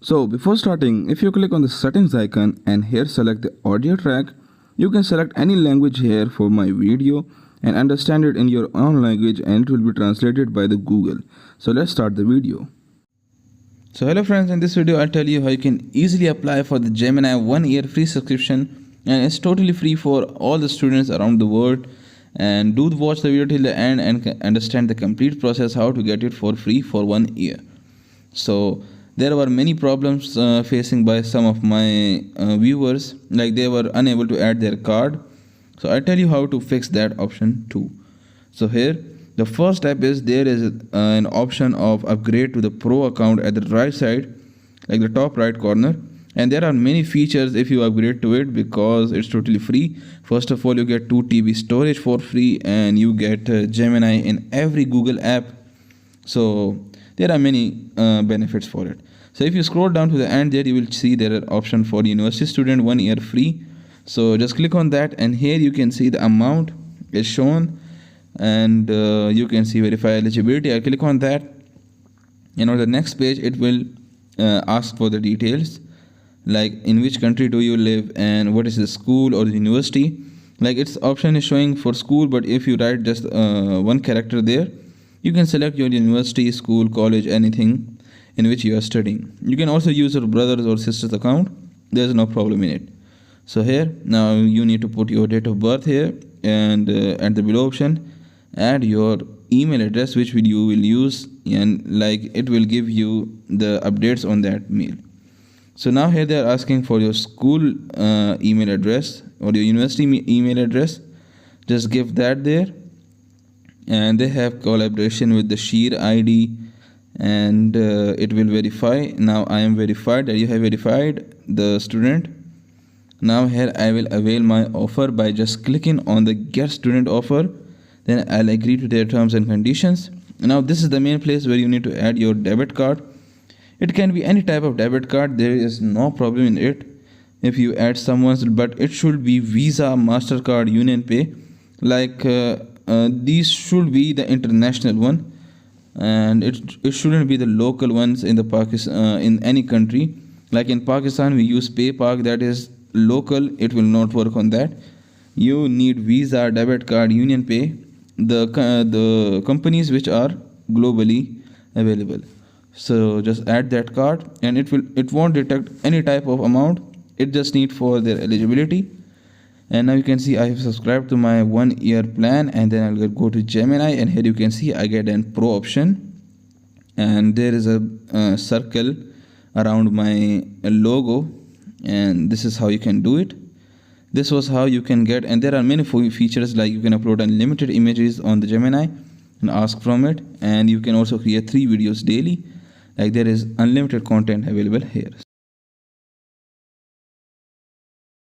So before starting, if you click on the settings icon and here select the audio track, you can select any language here for my video and understand it in your own language, and it will be translated by the Google. So let's start the video. So hello friends, in this video I'll tell you how you can easily apply for the Gemini 1 year free subscription, and it's totally free for all the students around the world. And do watch the video till the end and understand the complete process how to get it for free for 1 year. So there were many problems facing by some of my viewers, like they were unable to add their card. So I'll tell you how to fix that option too. So here the first step is there is an option of upgrade to the Pro account at the right side, like the top right corner. And there are many features if you upgrade to it because it's totally free. First of all, you get 2 TB storage for free, and you get Gemini in every Google app. So there are many benefits for it. So if you scroll down to the end there, you will see there are option for university student 1 year free. So just click on that, and here you can see the amount is shown, and you can see verify eligibility. I click on that, and on the next page it will ask for the details, like in which country do you live and what is the school or the university. Like its option is showing for school, but if you write just one character there, you can select your university, school, college, anything in which you are studying. You can also use your brother's or sister's account. There's no problem in it. So here now you need to put your date of birth here, and at the below option add your email address which you will use, and like it will give you the updates on that mail. So now here they are asking for your school email address or your university email address. Just give that there, and they have collaboration with the YEAR ID, and it will verify. Now I am verified that you have verified the student. Now here I will avail my offer by just clicking on the get student offer. Then I'll agree to their terms and conditions. Now this is the main place where you need to add your debit card. It can be any type of debit card, there is no problem in it if you add someone's, but it should be Visa, MasterCard, Union Pay. Like these should be the international one, and it shouldn't be the local ones in the Pakistan, in any country. Like in Pakistan we use PayPal, that is local, it will not work on that. You need Visa, debit card, Union Pay, the companies which are globally available. So just add that card, and it won't detect any type of amount. It just need for their eligibility. And now you can see I have subscribed to my 1 year plan, and then I'll go to Gemini, and here you can see I get an Pro option, and there is a circle around my logo, and this is how you can do it. This was how you can get, and there are many features, like you can upload unlimited images on the Gemini and ask from it, and you can also create 3 videos daily. Like there is unlimited content available here.